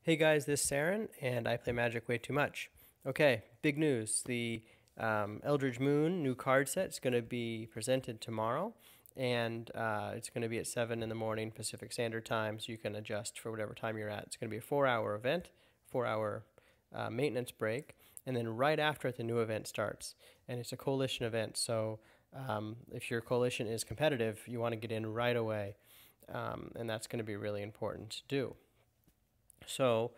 Hey guys, this is Saren, and I play Magic way too much. Okay, big news. The Eldritch Moon new card set is going to be presented tomorrow, and it's going to be at 7 in the morning Pacific Standard Time, so you can adjust for whatever time you're at. It's going to be a 4-hour event, 4-hour maintenance break, and then right after it, the new event starts. And it's a coalition event, so if your coalition is competitive, you want to get in right away, and that's going to be really important to do. So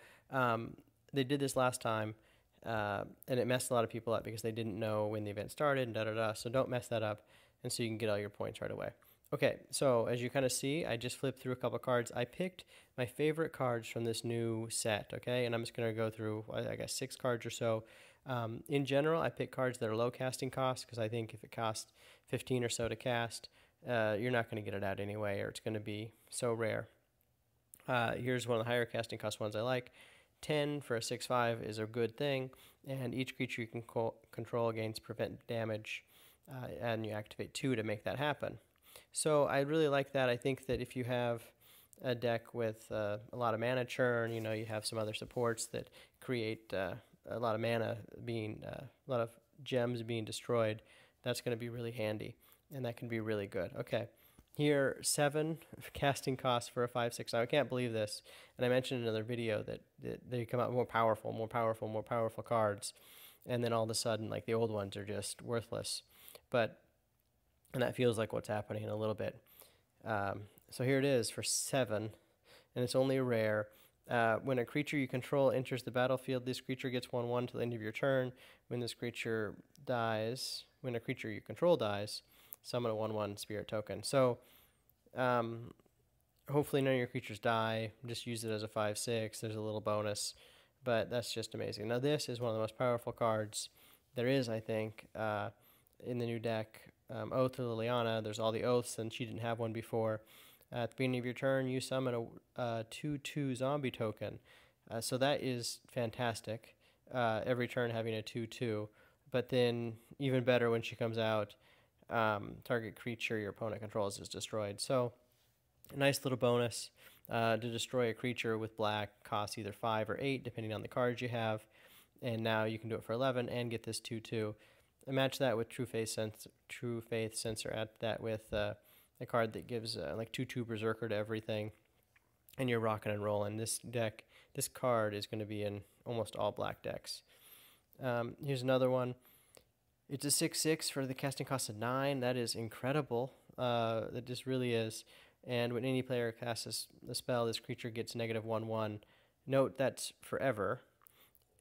they did this last time, and it messed a lot of people up because they didn't know when the event started and da da da. So don't mess that up, and so you can get all your points right away. Okay, so as you kind of see, I just flipped through a couple cards. I picked my favorite cards from this new set, okay? And I'm just going to go through, I guess, 6 cards or so. In general, I pick cards that are low casting costs because I think if it costs 15 or so to cast, you're not going to get it out anyway, or it's going to be so rare. Here's one of the higher casting cost ones I like. 10 for a 6/5 is a good thing, and each creature you can control gains prevent damage, and you activate 2 to make that happen. So I really like that. I think that if you have a deck with a lot of mana churn, you have some other supports that create a lot of mana being, a lot of gems being destroyed, that's going to be really handy, and that can be really good. Okay. Here, 7 casting costs for a 5/6. Now, I can't believe this, and I mentioned in another video that they come out more powerful, more powerful, more powerful cards, and then all of a sudden, like the old ones are just worthless. And that feels like what's happening a little bit. So here it is for 7, and it's only a rare. When a creature you control enters the battlefield, this creature gets 1/1 till the end of your turn. When this creature dies, when a creature you control dies, summon a 1/1 spirit token. So hopefully none of your creatures die. Just use it as a 5/6. There's a little bonus, but that's just amazing. Now this is one of the most powerful cards there is, I think, in the new deck. Oath of Liliana. There's all the oaths, and she didn't have one before. At the beginning of your turn, you summon a 2/2 zombie token. So that is fantastic. Every turn having a 2/2. But then even better when she comes out, target creature your opponent controls is destroyed. So a nice little bonus to destroy a creature with black costs either 5 or 8 depending on the cards you have, and now you can do it for 11 and get this 2/2. Match that with True Faith Censor. Add that with a card that gives like 2/2 Berserker to everything, and you're rocking and rolling. This card is going to be in almost all black decks. Here's another one. It's a 6/6 for the casting cost of 9. That is incredible. That just really is. And when any player casts a spell, this creature gets -1/1. Note that's forever.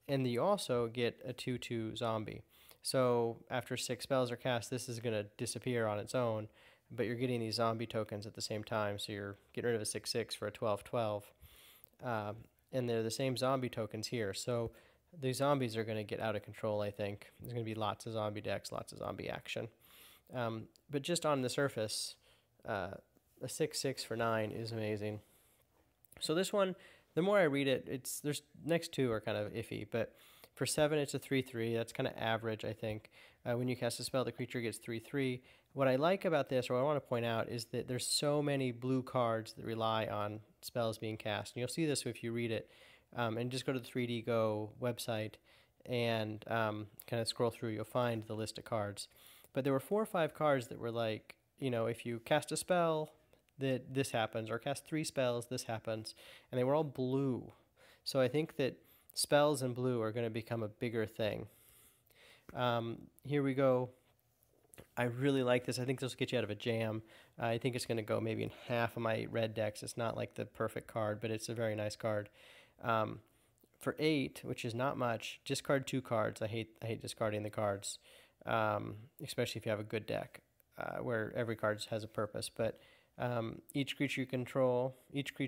And you also get a 2/2 zombie. So after 6 spells are cast, this is going to disappear on its own, but you're getting these zombie tokens at the same time. So you're getting rid of a 6/6 for a 12/12. And they're the same zombie tokens here. So these zombies are going to get out of control, I think. There's going to be lots of zombie decks, lots of zombie action. But just on the surface, a 6/6 for 9 is amazing. So this one, the more I read it, there's next 2 are kind of iffy, but for 7, it's a 3/3. That's kind of average, I think. When you cast a spell, the creature gets 3/3. What I like about this, or what I want to point out, is that there's so many blue cards that rely on spells being cast. And you'll see this if you read it. And just go to the 3D Go website and kind of scroll through. You'll find the list of cards. But there were 4 or 5 cards that were like, if you cast a spell, that this happens, or cast 3 spells, this happens. And they were all blue. So I think that spells in blue are going to become a bigger thing. Here we go. I really like this. I think this will get you out of a jam. I think it's going to go maybe in half of my red decks. It's not like the perfect card, but it's a very nice card. For 8, which is not much, discard 2 cards. I hate discarding the cards, especially if you have a good deck where every card has a purpose. But each creature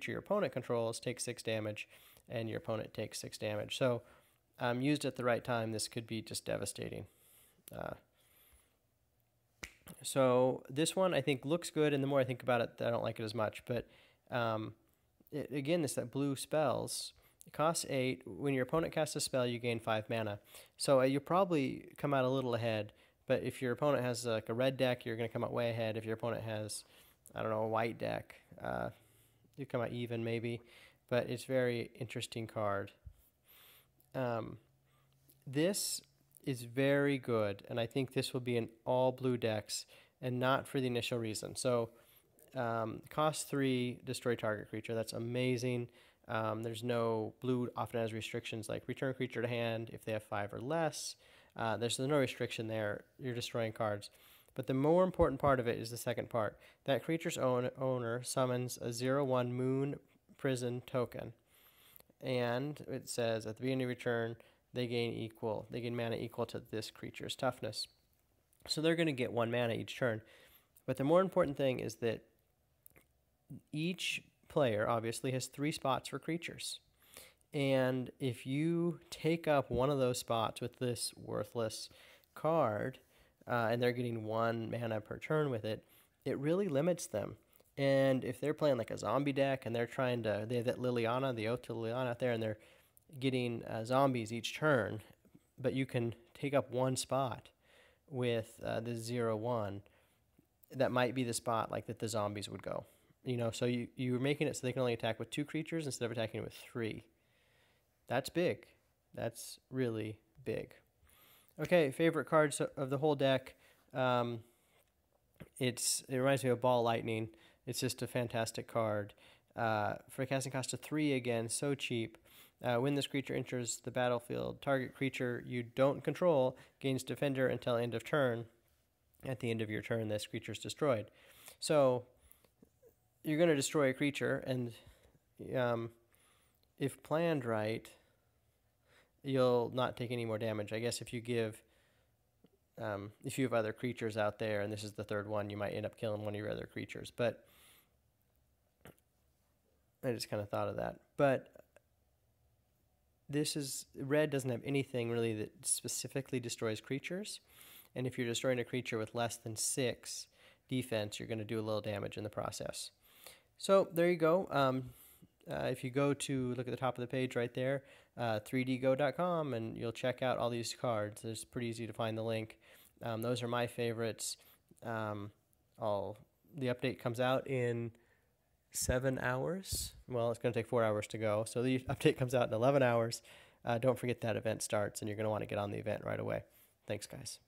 your opponent controls takes 6 damage, and your opponent takes 6 damage. So used at the right time, this could be just devastating. So this one I think looks good, and the more I think about it, I don't like it as much. But again, that blue spells. It costs 8. When your opponent casts a spell, you gain 5 mana. So you'll probably come out a little ahead. But if your opponent has like a red deck, you're going to come out way ahead. If your opponent has, I don't know, a white deck, you come out even maybe. but it's very interesting card. This is very good, and I think this will be in all blue decks, and not for the initial reason. So, cost 3, destroy target creature. That's amazing. There's no blue often has restrictions like return creature to hand if they have 5 or less. There's no restriction there. You're destroying cards. But the more important part of it is the second part. That creature's owner summons a 0/1 Moon Prison token. And it says at the beginning of your turn, they gain mana equal to this creature's toughness. So they're going to get 1 mana each turn. But the more important thing is that each player obviously has 3 spots for creatures. And if you take up one of those spots with this worthless card, and they're getting 1 mana per turn with it, it really limits them. And if they're playing like a zombie deck and they have that Liliana, the Oath to Liliana out there, and they're getting zombies each turn, but you can take up 1 spot with the 0/1, that might be the spot like that the zombies would go. So you're making it so they can only attack with 2 creatures instead of attacking with 3. That's big. That's really big. Okay, favorite cards of the whole deck. It reminds me of Ball Lightning. It's just a fantastic card. For a casting cost of 3 again, so cheap. When this creature enters the battlefield, target creature you don't control gains Defender until end of turn. At the end of your turn, this creature is destroyed. So you're going to destroy a creature, and if planned right, you'll not take any more damage. I guess if you have other creatures out there, and this is the 3rd one, you might end up killing one of your other creatures. But I just kind of thought of that. But red doesn't have anything really that specifically destroys creatures. And if you're destroying a creature with less than 6 defense, you're going to do a little damage in the process. So there you go. If you go to look at the top of the page right there, 3dgo.com, and you'll check out all these cards. It's pretty easy to find the link. Those are my favorites. The update comes out in 7 hours. Well, it's going to take 4 hours to go. So the update comes out in 11 hours. Don't forget that event starts, and you're going to want to get on the event right away. Thanks, guys.